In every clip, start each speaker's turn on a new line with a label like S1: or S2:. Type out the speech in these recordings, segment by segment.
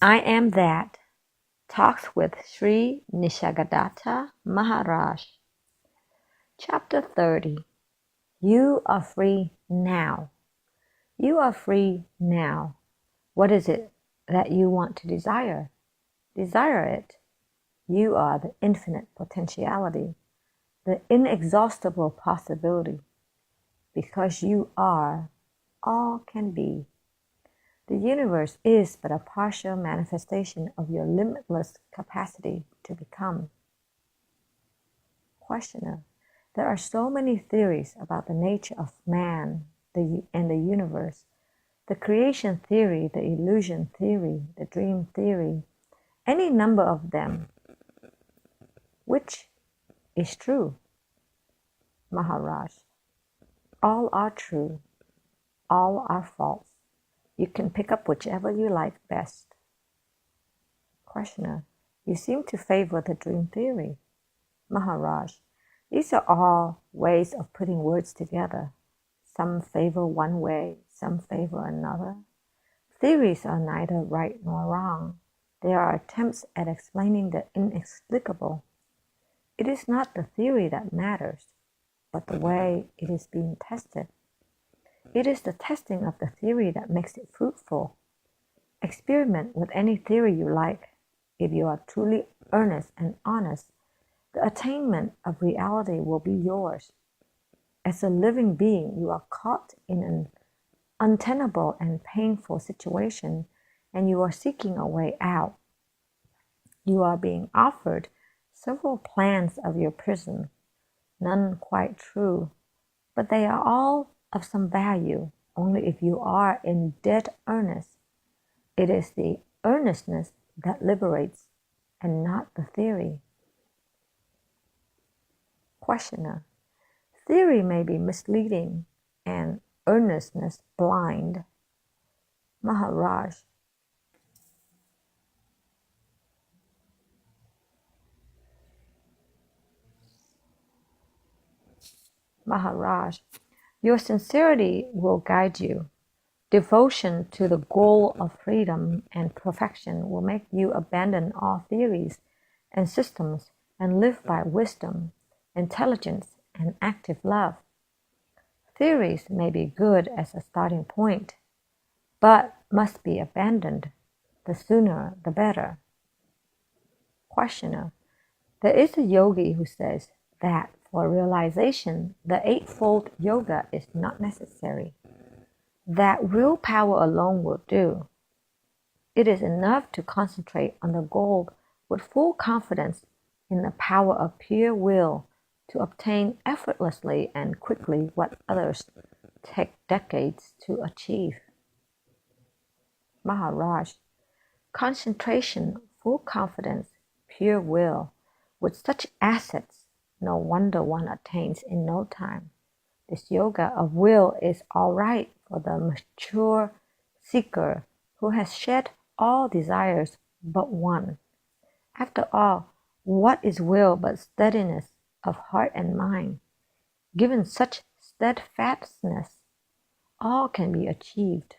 S1: I Am That Talks with Sri Nisargadatta Maharaj. Chapter 30. You are free now. You are free now. What is it that you want to desire? Desire it. You are the infinite potentiality, the inexhaustible possibility. Because you are, all can be. The universe is but a partial manifestation of your limitless capacity to become. Questioner. There are so many theories about the nature of man and the universe. The creation theory, the illusion theory, the dream theory, any number of them. Which is true? Maharaj. All are true. All are false. You can pick up whichever you like best. Questioner. You seem to favor the dream theory. Maharaj. These are all ways of putting words together. Some favor one way, some favor another. Theories are neither right nor wrong. They are attempts at explaining the inexplicable. It is not the theory that matters, but the way it is being tested. It is the testing of the theory that makes it fruitful. Experiment with any theory you like. If you are truly earnest and honest, the attainment of reality will be yours. As a living being, you are caught in an untenable and painful situation, and you are seeking a way out. You are being offered several plans of your prison, none quite true, but they are all of some value, only if you are in dead earnest. It is the earnestness that liberates, and not the theory. Questioner. Theory may be misleading and earnestness blind. Maharaj. Maharaj. Your sincerity will guide you. Devotion to the goal of freedom and perfection will make you abandon all theories and systems and live by wisdom, intelligence, and active love. Theories may be good as a starting point, but must be abandoned. The sooner, the better. Questioner. There is a yogi who says that for realization, the Eightfold Yoga is not necessary. That willpower alone will do. It is enough to concentrate on the goal with full confidence in the power of pure will to obtain effortlessly and quickly what others take decades to achieve. Maharaj. Concentration, full confidence, pure will. With such assets, no wonder one attains in no time. This yoga of will is all right for the mature seeker who has shed all desires but one. After all, what is will but steadiness of heart and mind? Given such steadfastness, all can be achieved.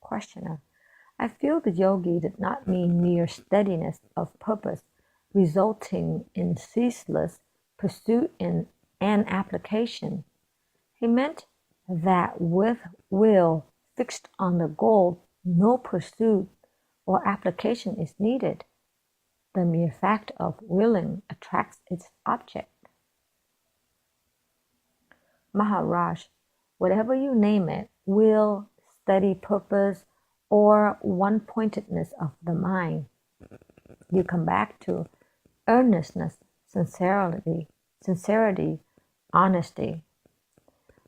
S1: Questioner. I feel the yogi did not mean mere steadiness of purpose resulting in ceaseless pursuit and application. He meant that with will fixed on the goal, no pursuit or application is needed. The mere fact of willing attracts its object. Maharaj. Whatever you name it, will, steady purpose, or one-pointedness of the mind, you come back to earnestness, sincerity, honesty.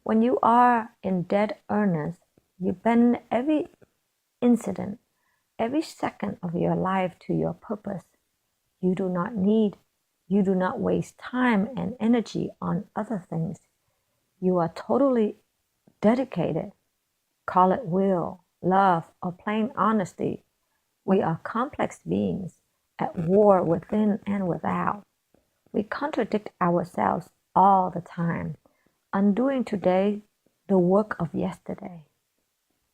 S1: When you are in dead earnest, you bend every incident, every second of your life to your purpose. You do not waste time and energy on other things. You are totally dedicated. Call it will, love, or plain honesty. We are complex beings at war within and without. We contradict ourselves all the time, undoing today the work of yesterday.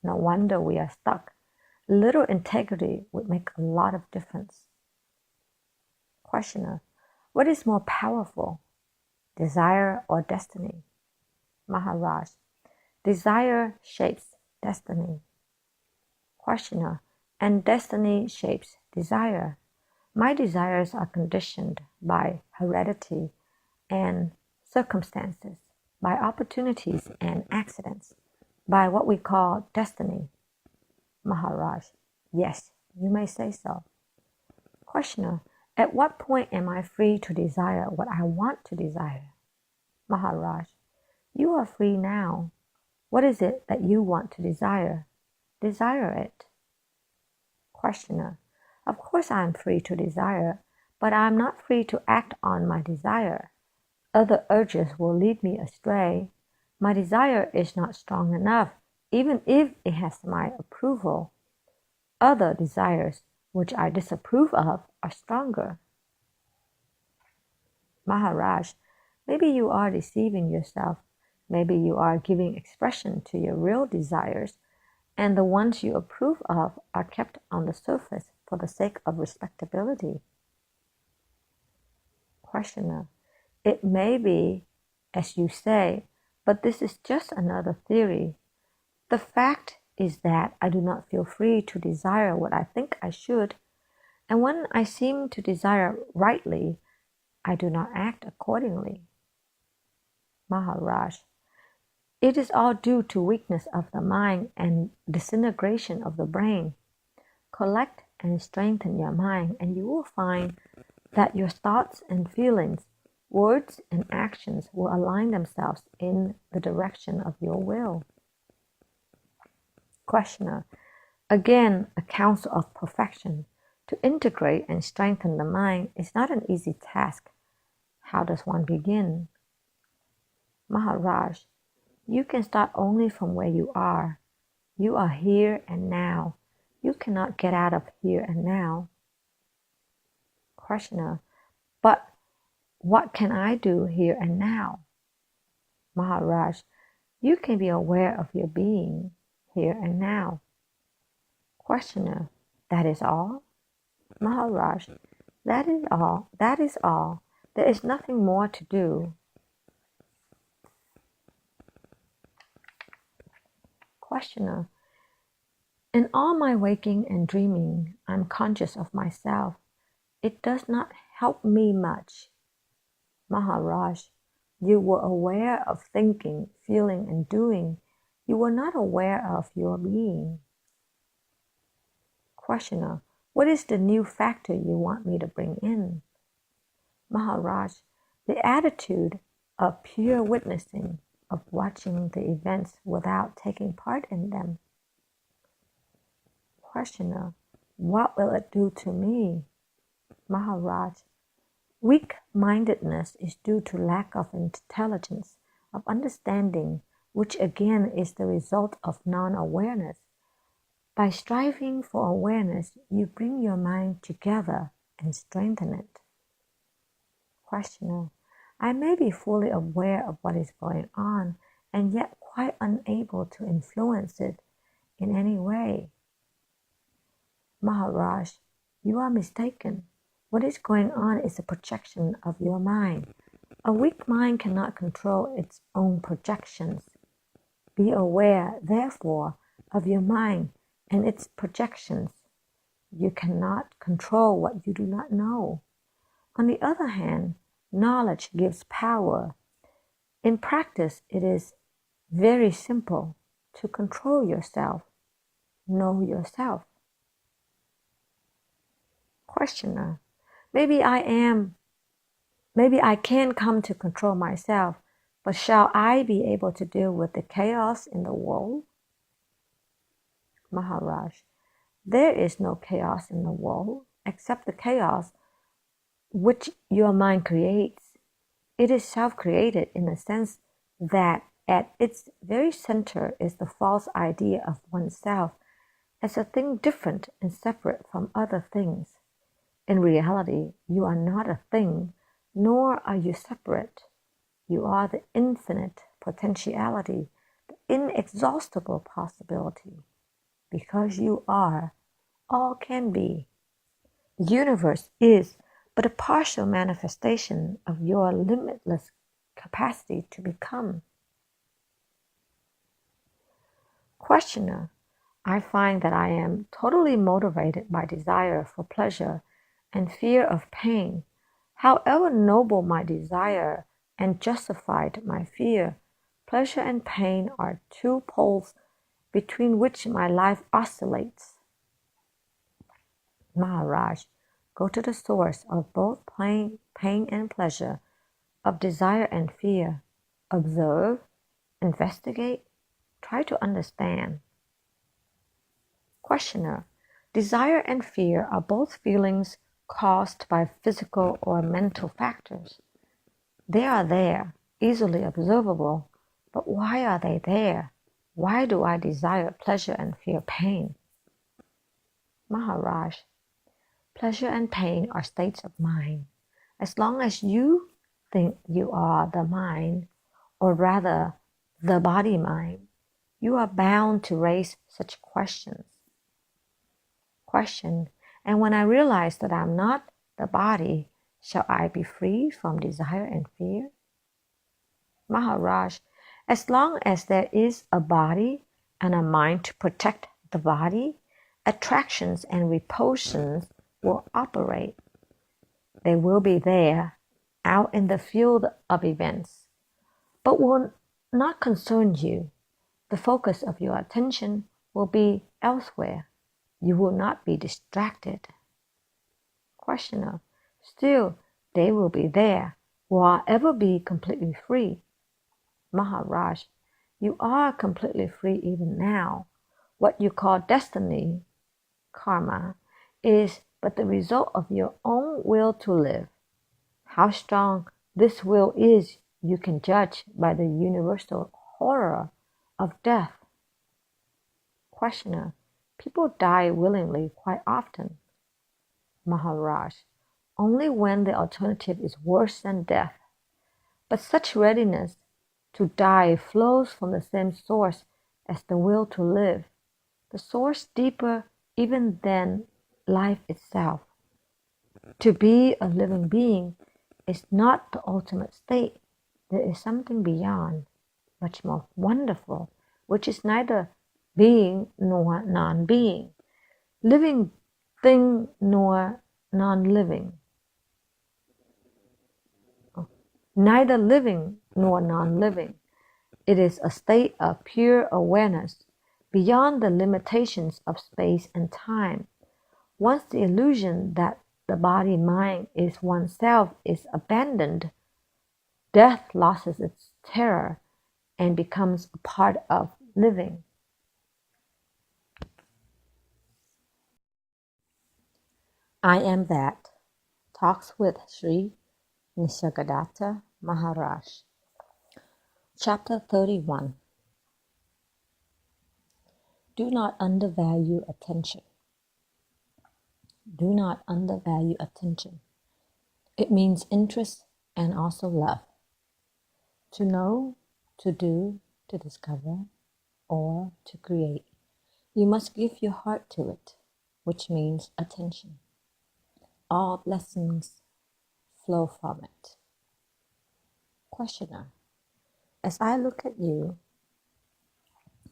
S1: No wonder we are stuck, Little integrity would make a lot of difference. Questioner, what is more powerful, desire or destiny? Maharaj, desire shapes destiny. Questioner, and destiny shapes desire. My desires are conditioned by heredity and circumstances, by opportunities and accidents, by what we call destiny. Maharaj, yes, you may say so. Questioner, at what point am I free to desire what I want to desire? Maharaj, you are free now. What is it that you want to desire? Desire it. Questioner, of course I am free to desire, but I am not free to act on my desire. Other urges will lead me astray. My desire is not strong enough, even if it has my approval. Other desires, which I disapprove of, are stronger. Maharaj, maybe you are deceiving yourself. Maybe you are giving expression to your real desires, and the ones you approve of are kept on the surface for the sake of respectability. Questioner, it may be, as you say, but this is just another theory. The fact is that I do not feel free to desire what I think I should, and when I seem to desire rightly, I do not act accordingly. Maharaj, it is all due to weakness of the mind and disintegration of the brain. Collect and strengthen your mind, and you will find that your thoughts and feelings, words and actions will align themselves in the direction of your will. Questioner, again, a counsel of perfection. To integrate and strengthen the mind is not an easy task. How does one begin? Maharaj, you can start only from where you are. You are here and now. You cannot get out of here and now. Questioner, but what can I do here and now? Maharaj, you can be aware of your being here and now. Questioner, that is all? Maharaj, that is all. That is all. There is nothing more to do. Questioner, in all my waking and dreaming, I am conscious of myself. It does not help me much. Maharaj, you were aware of thinking, feeling, and doing. You were not aware of your being. Questioner, what is the new factor you want me to bring in? Maharaj, the attitude of pure witnessing, of watching the events without taking part in them. Questioner, what will it do to me? Maharaj, weak-mindedness is due to lack of intelligence, of understanding, which again is the result of non-awareness. By striving for awareness, you bring your mind together and strengthen it. Questioner, I may be fully aware of what is going on and yet quite unable to influence it in any way. Maharaj, you are mistaken. What is going on is a projection of your mind. A weak mind cannot control its own projections. Be aware, therefore, of your mind and its projections. You cannot control what you do not know. On the other hand, knowledge gives power. In practice, it is very simple to control yourself. Know yourself. Questioner, maybe I can come to control myself, but shall I be able to deal with the chaos in the world? Maharaj, there is no chaos in the world except the chaos which your mind creates. It is self-created in the sense that at its very center is the false idea of oneself as a thing different and separate from other things. In reality, you are not a thing, nor are you separate. You are the infinite potentiality, the inexhaustible possibility. Because you are, all can be. The universe is but a partial manifestation of your limitless capacity to become. Questioner, I find that I am totally motivated by desire for pleasure and fear of pain. However noble my desire and justified my fear, pleasure and pain are two poles between which my life oscillates. Maharaj, go to the source of both pain and pleasure, of desire and fear. Observe, investigate, try to understand. Questioner, desire and fear are both feelings caused by physical or mental factors. They are there, easily observable, but why are they there? Why do I desire pleasure and fear pain? Maharaj, pleasure and pain are states of mind. As long as you think you are the mind, or rather the body-mind, you are bound to raise such questions. Question, and when I realize that I'm not the body, shall I be free from desire and fear? Maharaj, as long as there is a body and a mind to protect the body, attractions and repulsions will operate. They will be there, out in the field of events, but will not concern you. The focus of your attention will be elsewhere. You will not be distracted. Questioner, still they will be there. Will I ever be completely free? Maharaj, you are completely free even now. What you call destiny, karma, is but the result of your own will to live. How strong this will is you can judge by the universal horror of death. Questioner, people die willingly quite often. Maharaj, only when the alternative is worse than death. But such readiness to die flows from the same source as the will to live, the source deeper even than life itself. To be a living being is not the ultimate state. There is something beyond, much more wonderful, which is neither being nor non-being, living thing nor non-living, neither living nor non-living. It is a state of pure awareness, beyond the limitations of space and time. Once the illusion that the body-mind is oneself is abandoned, death loses its terror and becomes a part of living. I Am That talks with Sri Nisargadatta Maharaj. Chapter 31. Do not undervalue attention. Do not undervalue attention. It means interest and also love. To know, to do, to discover, or to create. You must give your heart to it, which means attention. All blessings flow from it. Questioner, as I look at you,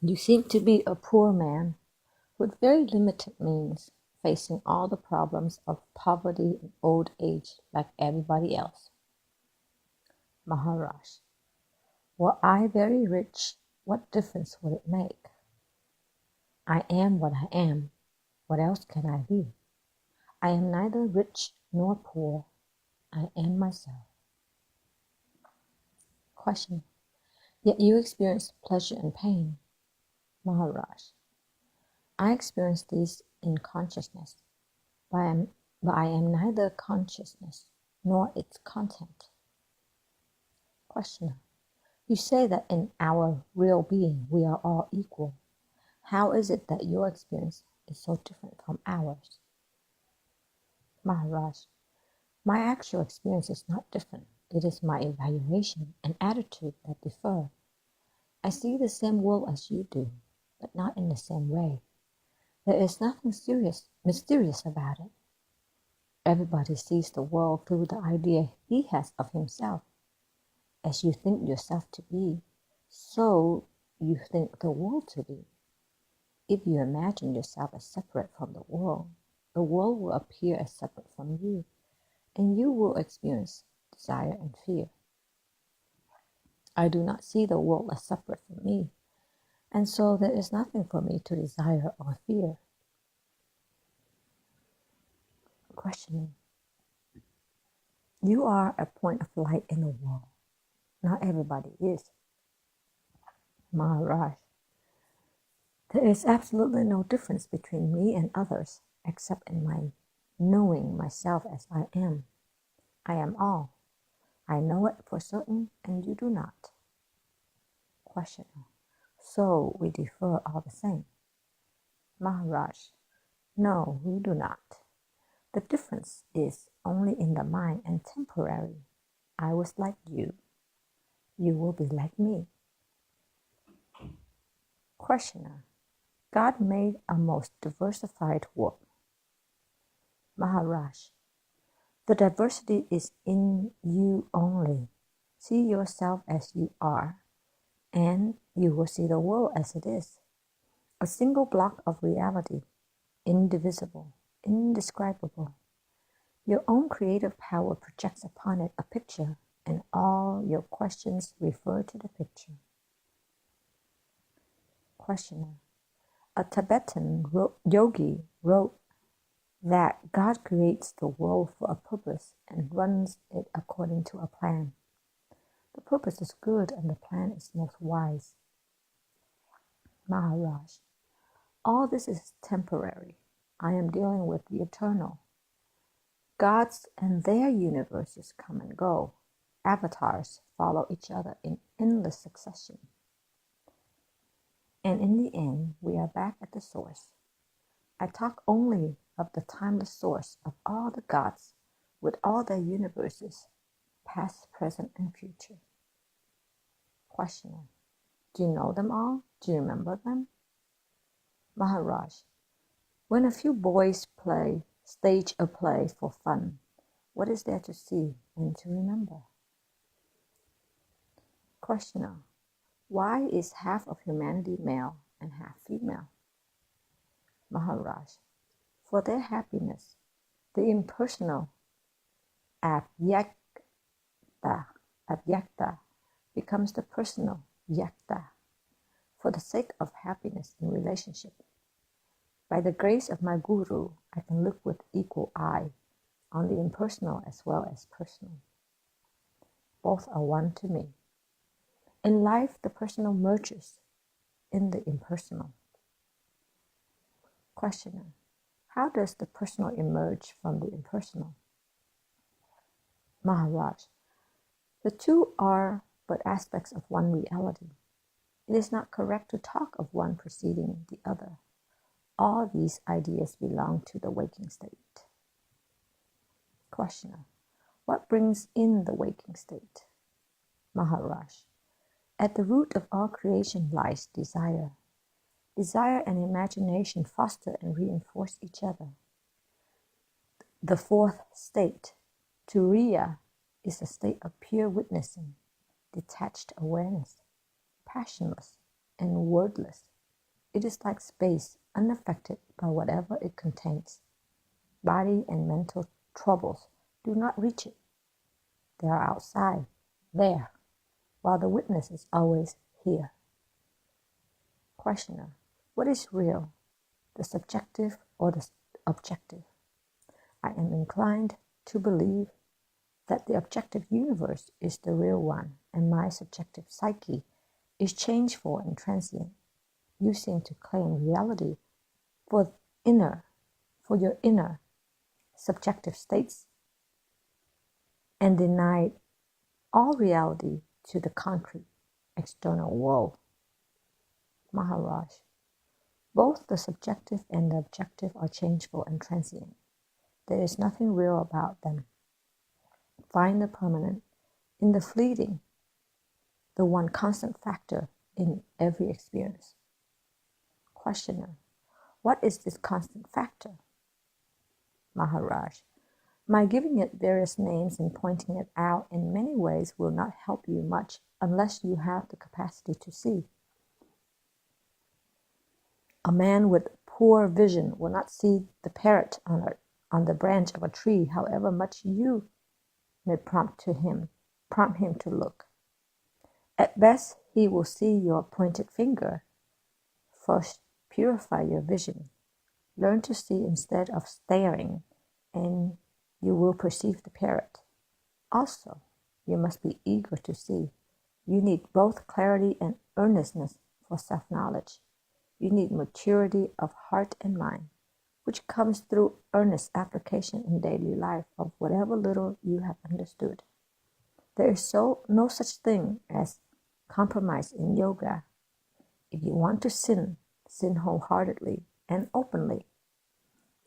S1: you seem to be a poor man with very limited means, facing all the problems of poverty and old age like everybody else. Maharaj, were I very rich, what difference would it make? I am what I am. What else can I be? I am neither rich nor poor. I am myself. Question. Yet you experience pleasure and pain. Maharaj, I experience these in consciousness, but I am neither consciousness nor its content. Questioner, you say that in our real being we are all equal. How is it that your experience is so different from ours? Maharaj, my actual experience is not different. It is my evaluation and attitude that differ. I see the same world as you do, but not in the same way. There is nothing mysterious about it. Everybody sees the world through the idea he has of himself. As you think yourself to be, so you think the world to be. If you imagine yourself as separate from the world will appear as separate from you, and you will experience desire and fear. I do not see the world as separate from me, and so there is nothing for me to desire or fear. Questioning. You are a point of light in the world. Not everybody is. Maharaj. There is absolutely no difference between me and others, except in my knowing myself as I am. I am all. I know it for certain, and you do not. Questioner. So we differ all the same. Maharaj. No, we do not. The difference is only in the mind and temporary. I was like you. You will be like me. Questioner. God made a most diversified world. Maharaj. The diversity is in you only. See yourself as you are, and you will see the world as it is. A single block of reality, indivisible, indescribable. Your own creative power projects upon it a picture, and all your questions refer to the picture. Questioner. A Tibetan yogi wrote that God creates the world for a purpose and runs it according to a plan. The purpose is good and the plan is most wise. Maharaj. All this is temporary. I am dealing with the eternal. Gods and their universes come and go. Avatars follow each other in endless succession. And in the end, we are back at the source. I talk only of the timeless source of all the gods with all their universes, past, present, and future. Questioner. Do you know them all? Do you remember them? Maharaj. When a few boys stage a play for fun, what is there to see and to remember? Questioner. Why is half of humanity male and half female? Maharaj. For their happiness, the impersonal avyakta becomes the personal yakta for the sake of happiness in relationship. By the grace of my guru, I can look with equal eye on the impersonal as well as personal. Both are one to me. In life, the personal merges in the impersonal. Questioner. How does the personal emerge from the impersonal? Maharaj. The two are but aspects of one reality. It is not correct to talk of one preceding the other. All these ideas belong to the waking state. Questioner. What brings in the waking state? Maharaj. At the root of all creation lies desire. Desire and imagination foster and reinforce each other. The fourth state, turiya, is a state of pure witnessing, detached awareness, passionless and wordless. It is like space, unaffected by whatever it contains. Body and mental troubles do not reach it. They are outside, there, while the witness is always here. Questioner. What is real, the subjective or the objective? I am inclined to believe that the objective universe is the real one, and my subjective psyche is changeful and transient. You seem to claim reality for your inner subjective states and deny all reality to the concrete external world. Maharaj. Both the subjective and the objective are changeful and transient. There is nothing real about them. Find the permanent in the fleeting, the one constant factor in every experience. Questioner. What is this constant factor? Maharaj, my giving it various names and pointing it out in many ways will not help you much unless you have the capacity to see. A man with poor vision will not see the parrot on the branch of a tree, however much you may prompt him to look. At best, he will see your pointed finger. First, purify your vision. Learn to see instead of staring, and you will perceive the parrot. Also, you must be eager to see. You need both clarity and earnestness for self-knowledge. You need maturity of heart and mind, which comes through earnest application in daily life of whatever little you have understood. There is no such thing as compromise in yoga. If you want to sin, sin wholeheartedly and openly.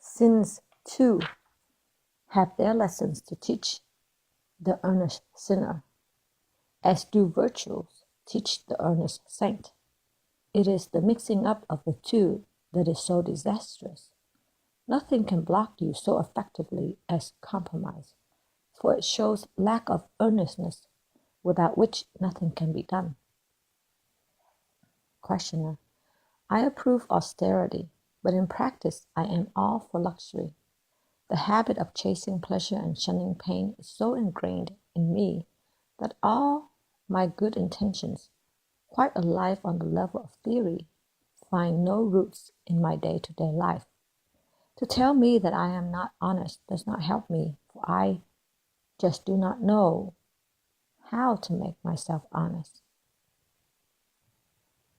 S1: Sins, too, have their lessons to teach the earnest sinner, as do virtues teach the earnest saint. It is the mixing up of the two that is so disastrous. Nothing can block you so effectively as compromise, for it shows lack of earnestness, without which nothing can be done. Questioner, I approve austerity, but in practice I am all for luxury. The habit of chasing pleasure and shunning pain is so ingrained in me that all my good intentions, quite alive on the level of theory, find no roots in my day-to-day life. To tell me that I am not honest does not help me, for I just do not know how to make myself honest.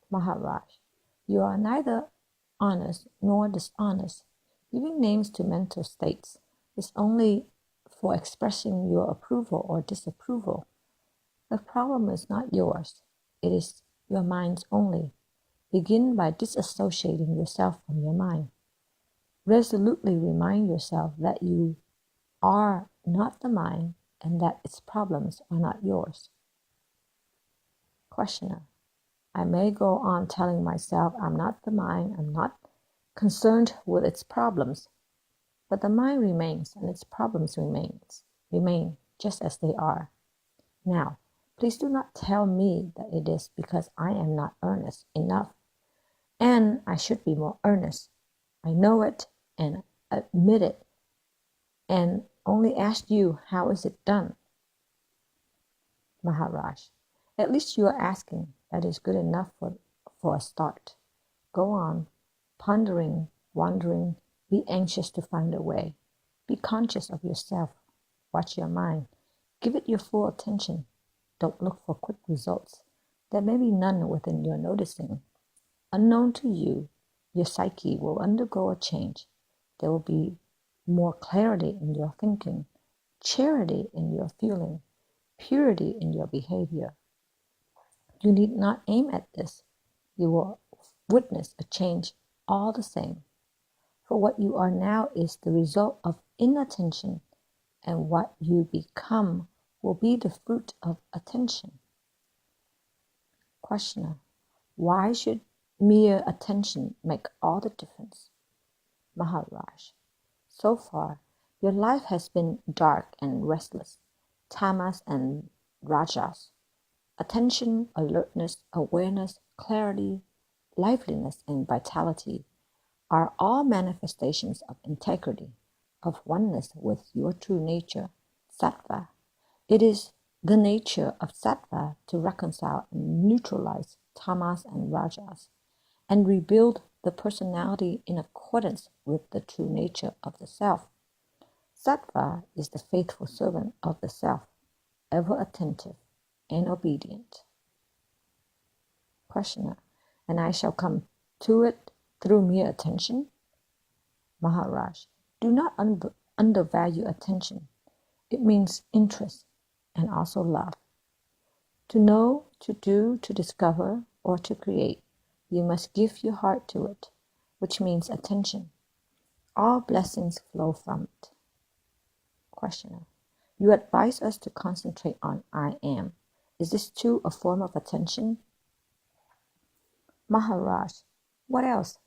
S1: Maharaj, you are neither honest nor dishonest. Giving names to mental states is only for expressing your approval or disapproval. The problem is not yours. It is your mind's only. Begin by disassociating yourself from your mind. Resolutely remind yourself that you are not the mind and that its problems are not yours. Questioner, I may go on telling myself I'm not the mind, I'm not concerned with its problems, but the mind remains and its problems remain just as they are. Now, please do not tell me that it is because I am not earnest enough, and I should be more earnest. I know it and admit it, and only ask you, how is it done? Maharaj, at least you are asking. That is good enough for a start. Go on, pondering, wondering, be anxious to find a way. Be conscious of yourself. Watch your mind. Give it your full attention. Don't look for quick results. There may be none within your noticing. Unknown to you, your psyche will undergo a change. There will be more clarity in your thinking, charity in your feeling, purity in your behavior. You need not aim at this. You will witness a change all the same. For what you are now is the result of inattention, and what you become will be the fruit of attention. Questioner, why should mere attention make all the difference? Maharaj, so far your life has been dark and restless, tamas and rajas. Attention, alertness, awareness, clarity, liveliness, and vitality are all manifestations of integrity, of oneness with your true nature, sattva. It is the nature of sattva to reconcile and neutralize tamas and rajas, and rebuild the personality in accordance with the true nature of the self. Sattva is the faithful servant of the self, ever attentive and obedient. Questioner, and I shall come to it through mere attention? Maharaj, do not undervalue attention. It means interest and also love. To know, to do, to discover, or to create, you must give your heart to it, which means attention. All blessings flow from it. Questioner, you advise us to concentrate on I am. Is this too a form of attention? Maharaj, what else?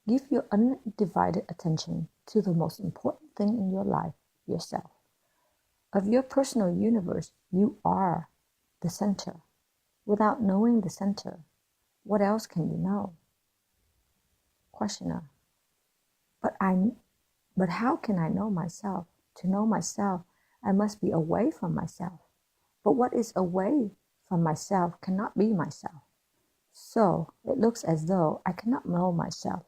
S1: Give your undivided attention to the most important thing in your life, yourself. Of your personal universe, you are the center. Without knowing the center, what else can you know? Questioner. But how can I know myself? To know myself, I must be away from myself. But what is away from myself cannot be myself. So it looks as though I cannot know myself,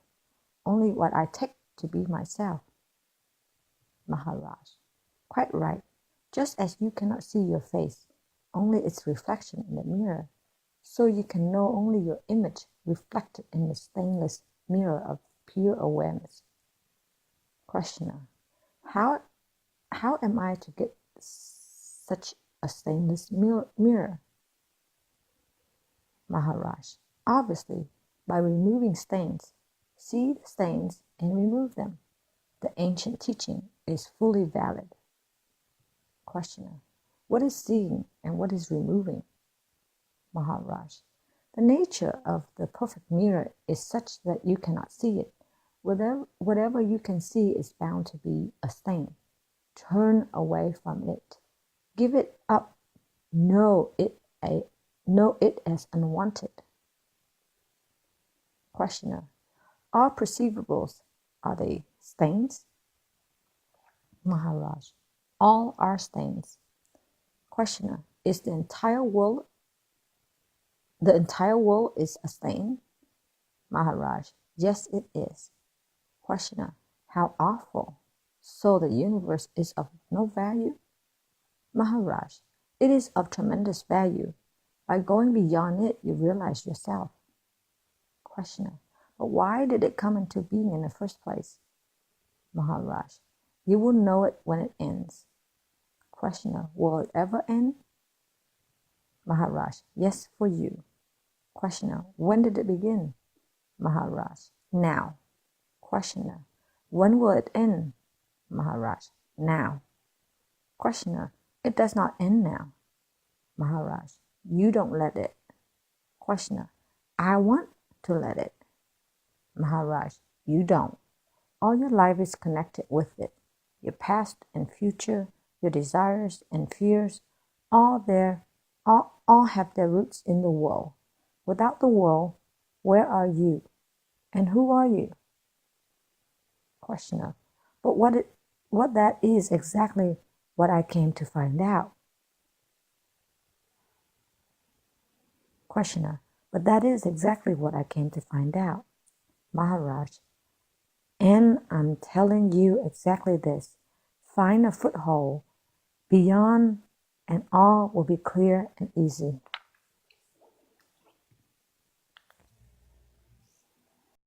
S1: only what I take to be myself. Maharaj. Quite right. Just as you cannot see your face, only its reflection in the mirror, so you can know only your image reflected in the stainless mirror of pure awareness. Questioner. How am I to get such a stainless mirror? Maharaj. Obviously, by removing stains. See the stains and remove them. The ancient teaching is fully valid. Questioner. What is seeing and what is removing? Maharaj. The nature of the perfect mirror is such that you cannot see it. Whatever you can see is bound to be a stain. Turn away from it. Give it up. Know it as unwanted. Questioner. All perceivables, are they stains? Maharaj. All are stains. Questioner. Is the entire world is a stain? Maharaj. Yes, it is. Questioner. How awful. So the universe is of no value? Maharaj. It is of tremendous value. By going beyond it, you realize yourself. Questioner. But why did it come into being in the first place? Maharaj. You will know it when it ends. Questioner. Will it ever end? Maharaj. Yes, for you. Questioner. When did it begin? Maharaj. Now. Questioner. When will it end? Maharaj. Now. Questioner. It does not end now. Maharaj. You don't let it. Questioner. I want to let it. Maharaj. You don't. All your life is connected with it. Your past and future, your desires and fears, all have their roots in the world. Without the world, where are you? And who are you? Questioner. But what that is exactly what I came to find out. Questioner. But that is exactly what I came to find out. Maharaj. And I'm telling you exactly this. Find a foothold beyond and all will be clear and easy.